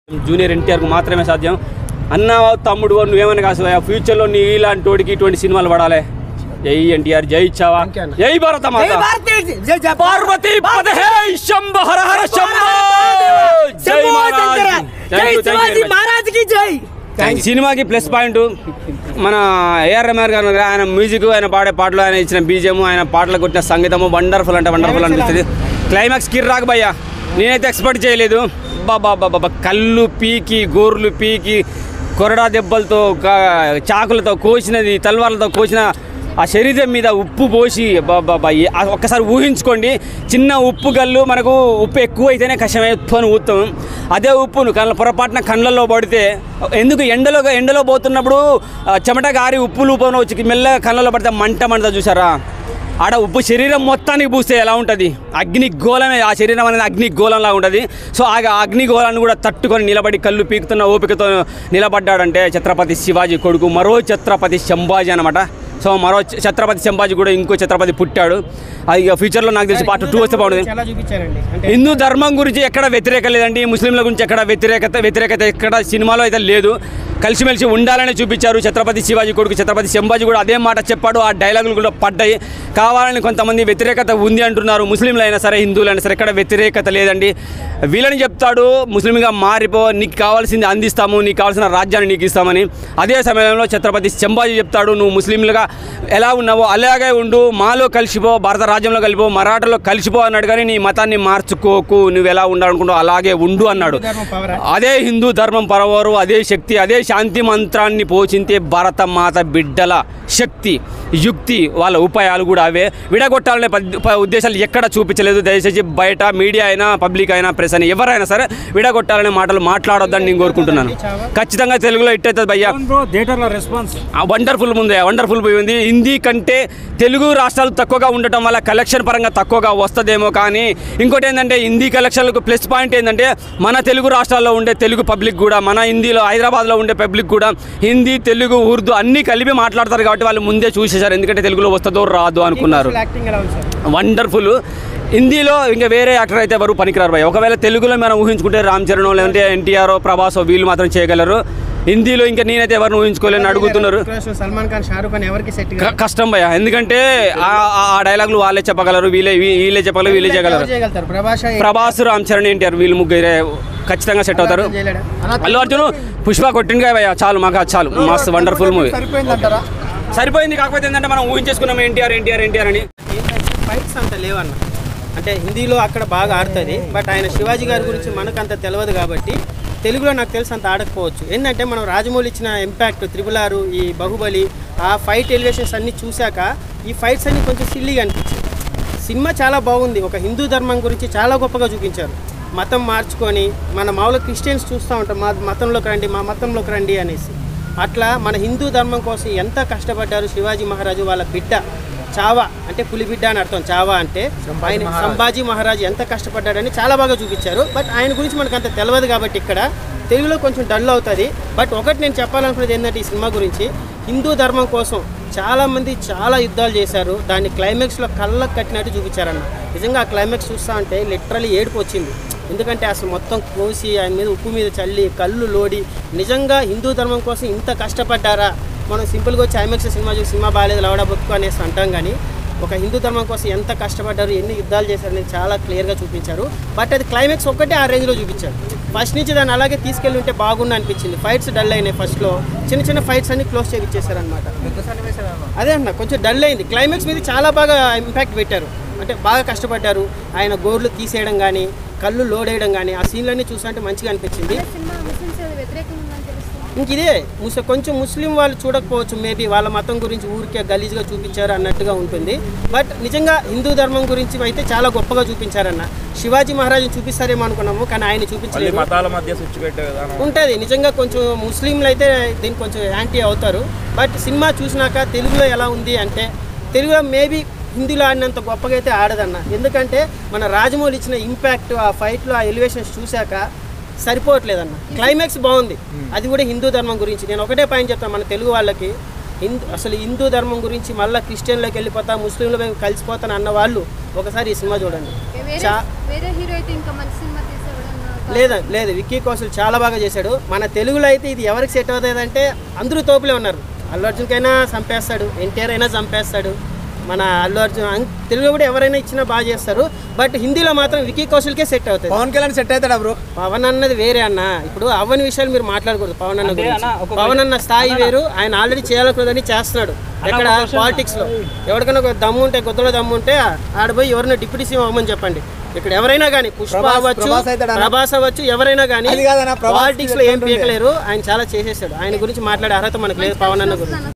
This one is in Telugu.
జూనియర్ ఎన్టీఆర్కు మాత్రమే సాధ్యం. అన్న తమ్ముడు నువ్వేమన్నా కాసు ఫ్యూచర్లో నీ ఇలాంటి వాడికి ఇటువంటి సినిమాలు పడాలి. జై ఎన్టీఆర్, జై చావా, జై భారత మాత, పార్వతీ పదహే శంభ హర హర శంభ, జై మహారాజ్ కి జై. సినిమాకి ప్లస్ పాయింట్ మన ఏఆర్ రెహమాన్ గారు, ఆయన మ్యూజిక్, ఆయన పాడే పాటలు, ఆయన ఇచ్చిన బీజం, ఆయన పాటలు కొట్టిన సంగీతము వండర్ఫుల్ అంటే వండర్ఫుల్ అనిపిస్తుంది. క్లైమాక్స్ కిర్రాక్ భయ్యా, నేనైతే ఎక్స్పెక్ట్ చేయలేదు. బాబా కళ్ళు పీకి, గోర్లు పీకి, కొరడా దెబ్బలతో, చాకులతో కోసినది, తల్వార్లతో కోసిన ఆ శరీరం మీద ఉప్పు పోసి బాబా ఒక్కసారి ఊహించుకోండి. చిన్న ఉప్పు గల్లు మనకు ఉప్పు ఎక్కువ అయితేనే కష్టమైపోని ఊతాం. అదే ఉప్పును పొరపాటున కళ్ళల్లో పడితే, ఎందుకు ఎండలో పోతున్నప్పుడు చెమట గారి ఉప్పు లూపంలో వచ్చి మెల్లగా కళ్ళల్లో పడితే మంట చూసారా? ఆడ ఉప్పు శరీరం మొత్తానికి పూస్తే ఎలా ఉంటుంది? అగ్నిగోళమే, ఆ శరీరం అనేది అగ్నిగోళంలా ఉంటుంది. సో ఆ అగ్నిగోళాన్ని కూడా తట్టుకొని నిలబడి కళ్ళు పీకుతున్న ఓపికతో నిలబడ్డాడంటే ఛత్రపతి శివాజీ కొడుకు, మరో ఛత్రపతి సంభాజీ అనమాట. సో మరో ఛత్రపతి సంభాజీ కూడా ఇంకో ఛత్రపతి పుట్టాడు. అది ఫ్యూచర్లో నాకు తెలిసి పార్ట్ 2 వస్తే బాగుంటుంది. హిందూ ధర్మం గురించి ఎక్కడ వ్యతిరేకత లేదండి, ముస్లింల గురించి ఎక్కడ వ్యతిరేకత ఎక్కడ సినిమాలో అయితే లేదు. కలిసిమెలిసి ఉండాలనే చూపించారు. ఛత్రపతి శివాజీ కొడుకు ఛత్రపతి సంభాజీ కూడా అదే మాట చెప్పాడు. ఆ డైలాగులు కూడా పడ్డాయి. కావాలని కొంతమంది వ్యతిరేకత ఉంది అంటున్నారు. ముస్లింలు అయినా సరే, హిందువులైనా సరే, ఎక్కడ వ్యతిరేకత లేదండి. వీళ్ళని చెప్తాడు, ముస్లింగా మారిపో, నీకు కావాల్సింది అందిస్తాము, నీకు కావాల్సిన రాజ్యాన్ని నీకు ఇస్తామని. అదే సమయంలో ఛత్రపతి సంభాజీ చెప్తాడు, నువ్వు ముస్లింలుగా ఎలా ఉన్నావో అలాగే ఉండు, మాలో కలిసిపో, భారత రాజ్యంలో కలిపో, మరాఠాలో కలిసిపో అన్నాడు. కానీ నీ మతాన్ని మార్చుకోకు, నువ్వు ఎలా ఉండాలనుకుంటావు అలాగే ఉండు అన్నాడు. అదే హిందూ ధర్మం పరవరు, అదే శక్తి, అదే శాంతి మంత్రాన్ని పోషించే భారత మాత బిడ్డల శక్తి, యుక్తి, వాళ్ళ ఉపాయాలు కూడా అవే. విడగొట్టాలనే ఉద్దేశాలు ఎక్కడ చూపించలేదు. దయచేసి బయట మీడియా అయినా, పబ్లిక్ అయినా, ప్రెస్ అయినా, ఎవరైనా సరే విడగొట్టాలనే మాటలు మాట్లాడొద్దని నేను కోరుకుంటున్నాను. ఖచ్చితంగా తెలుగులో హిట్ అవుతుంది భయ్యా. వండర్ఫుల్ పోయింది. హిందీ కంటే తెలుగు రాష్ట్రాలు తక్కువగా ఉండటం వల్ల కలెక్షన్ పరంగా తక్కువగా వస్తుందేమో. కానీ ఇంకోటి ఏంటంటే, హిందీ కలెక్షన్లకు ప్లస్ పాయింట్ ఏంటంటే, మన తెలుగు రాష్ట్రాల్లో ఉండే తెలుగు పబ్లిక్ కూడా, మన హిందీలో హైదరాబాద్లో ఉండే పబ్లిక్ కూడా హిందీ, తెలుగు, ఉర్దూ అన్నీ కలిపి మాట్లాడతారు. కాబట్టి వాళ్ళు ముందే చూసేశారు, ఎందుకంటే తెలుగులో వస్తుందో రాదు అనుకున్నారు. వండర్ఫుల్. హిందీలో ఇంకా వేరే యాక్టర్ అయితే ఎవరు పనికిరారు భయ్య. ఒకవేళ తెలుగులో మనం ఊహించుకుంటే రామ్ చరణ్, లేదంటే ఎన్టీఆర్, ప్రభాస్, వీళ్ళు మాత్రం చేయగలరు. హిందీలో ఇంకా నేనైతే ఎవరిని ఊహించుకోలేని అడుగుతున్నారు. సల్మాన్ ఖాన్, షారూక్ ఖాన్ ఎవరికి సెట్ కష్టం భయ్య. ఎందుకంటే ఆ డైలాగులు వాళ్ళే చెప్పగలరు, వీళ్ళే చెప్పగలరు, వీళ్ళే చేయగలరు. ప్రభాస్, రామ్ చరణ్, ఎన్టీఆర్ వీళ్ళు ముగ్గురే ఖచ్చితంగా సెట్ అవుతారు. అల్లు అర్జున్ పుష్ప కొట్టిందిగా భయ్య, చాలు మాకు చాలు. మస్తు వండర్ఫుల్ మూవీ. సరిపోయింది. కాకపోతే ఏంటంటే మనం ఊహించేసుకున్నాం ఎన్టీఆర్ అని. ఫైట్స్ అంత లేవన్న, అంటే హిందీలో అక్కడ బాగా ఆడుతుంది. బట్ ఆయన శివాజీ గారి గురించి మనకు అంత తెలియదు కాబట్టి తెలుగులో నాకు తెలిసి అంత ఆడకపోవచ్చు. ఏంటంటే మనం రాజమౌళి ఇచ్చిన ఇంపాక్ట్, RRR, ఈ బాహుబలి, ఆ ఫైట్ ఎలివేషన్స్ అన్నీ చూశాక ఈ ఫైట్స్ అన్నీ కొంచెం సిల్లీగా అనిపించింది. సినిమా చాలా బాగుంది. ఒక హిందూ ధర్మం గురించి చాలా గొప్పగా చూపించారు. మతం మార్చుకొని మన మామూలు క్రిస్టియన్స్ చూస్తూ ఉంటాం, మా మతంలోకి రండి అనేసి. అట్లా మన హిందూ ధర్మం కోసం ఎంత కష్టపడ్డారు శివాజీ మహారాజు, వాళ్ళ బిడ్డ చావా అంటే పులి బిడ్డ అని అర్థం. చావా అంటే ఆయన సంభాజీ మహారాజు ఎంత కష్టపడ్డాడని చాలా బాగా చూపించారు. బట్ ఆయన గురించి మనకు అంత తెలియదు కాబట్టి ఇక్కడ తెలుగులో కొంచెం డల్ అవుతుంది. బట్ ఒకటి నేను చెప్పాలనుకున్నది ఏంటంటే, ఈ సినిమా గురించి హిందూ ధర్మం కోసం చాలామంది చాలా యుద్ధాలు చేశారు. దాన్ని క్లైమాక్స్లో కళ్ళకు కట్టినట్టు చూపించారన్న. నిజంగా ఆ క్లైమాక్స్ చూస్తూ ఉంటే లిటరలీ ఏడుపు వచ్చింది. ఎందుకంటే అసలు మొత్తం కోసి ఆయన మీద ఉప్పు మీద చల్లి కళ్ళు లోడి, నిజంగా హిందూ ధర్మం కోసం ఇంత కష్టపడ్డారా? మనం సింపుల్గా వచ్చి ఐమాక్స్ సినిమా చూసి సినిమా బాగాలేదు లవడా బతుకు అనేసి అంటాం. కానీ ఒక హిందూ ధర్మం కోసం ఎంత కష్టపడ్డారు, ఎన్ని యుద్ధాలు చేశారనేది చాలా క్లియర్గా చూపించారు. బట్ అది క్లైమాక్స్ ఒక్కటే ఆ రేంజ్లో చూపించారు. ఫస్ట్ నుంచి దాన్ని అలాగే తీసుకెళ్ళి ఉంటే బాగుంది అనిపించింది. ఫైట్స్ డల్ అయినాయి. ఫస్ట్లో చిన్న ఫైట్స్ అన్ని క్లోజ్ చేయించేశారనమాట. అదే అన్న కొంచెం డల్ అయింది. క్లైమాక్స్ మీద చాలా బాగా ఇంపాక్ట్ పెట్టారు. అంటే బాగా కష్టపడ్డారు. ఆయన గోర్లు తీసేయడం కానీ, కళ్ళు లోడ్ వేయడం కానీ, ఆ సీన్లన్నీ చూస్తుంటే మంచిగా అనిపించింది. ఇంక ఇదే కొంచెం ముస్లిం వాళ్ళు చూడకపోవచ్చు, మేబీ వాళ్ళ మతం గురించి ఊరికే గలీజ్గా చూపించారు అన్నట్టుగా ఉంటుంది. బట్ నిజంగా హిందూ ధర్మం గురించి అయితే చాలా గొప్పగా చూపించారన్న. శివాజీ మహారాజుని చూపిస్తారేమో అనుకున్నాము, కానీ ఆయన చూపించలేదు. ఉంటుంది నిజంగా. కొంచెం ముస్లింలు అయితే దీనికి కొంచెం యాంటీ అవుతారు. బట్ సినిమా చూసినాక తెలుగులో ఎలా ఉంది అంటే, తెలుగులో మేబీ హిందీలో ఆడినంత గొప్పగా అయితే ఆడదన్న. ఎందుకంటే మన రాజమౌళి ఇచ్చిన ఇంపాక్ట్, ఆ ఫైట్లో ఆ ఎలివేషన్స్ చూశాక సరిపోవట్లేదన్న. క్లైమాక్స్ బాగుంది, అది కూడా హిందూ ధర్మం గురించి. నేను ఒకటే పాయింట్ చెప్తాను మన తెలుగు వాళ్ళకి, అసలు హిందూ ధర్మం గురించి మళ్ళీ క్రిస్టియన్లోకి వెళ్ళిపోతా, ముస్లింలో కలిసిపోతాను అన్న వాళ్ళు ఒకసారి ఈ సినిమా చూడండి. లేదు విక్కీ కౌశల్ చాలా బాగా చేశాడు. మన తెలుగులో అయితే ఇది ఎవరికి సెట్ అవుతుంది అంటే అందరూ తోపులే ఉన్నారు. అల్లు అర్జున్కైనా చంపేస్తాడు, ఎన్టీఆర్ అయినా చంపేస్తాడు, మన అల్లు అర్జున్ తెలుగులో కూడా ఎవరైనా ఇచ్చినా బాగా చేస్తారు. బట్ హిందీలో మాత్రం విక్కీ కౌశల్కే సెట్ అవుతుంది. పవన్ కళ్యాణ్ సెట్ అవుతాడా బ్రో? పవన్ అన్నది వేరే అన్న. ఇప్పుడు అవని విషయాలు మీరు మాట్లాడకూడదు. పవన్ అన్న గురించి పవన్ అన్న స్థాయి వేరు. ఆయన ఆల్రెడీ చేయాలనుకున్నదని చేస్తున్నాడు. ఎక్కడ పాలిటిక్స్ లో ఎవరికైనా ఒక దమ్ము ఉంటే, గొద్దలో దమ్ము ఉంటే ఆడపోయి ఎవరైనా డిప్యూటీ సీఎం అవ్వమని చెప్పండి. ఇక్కడ ఎవరైనా కానీ పుష్ప అవ్వచ్చు, ప్రభాస్ అవ్వచ్చు, ఎవరైనా కానీ పాలిటిక్స్ లో ఏం పీకలేరు. ఆయన చాలా చేసేసాడు. ఆయన గురించి మాట్లాడే అర్హత మనకు లేదు పవన్ అన్న గురించి.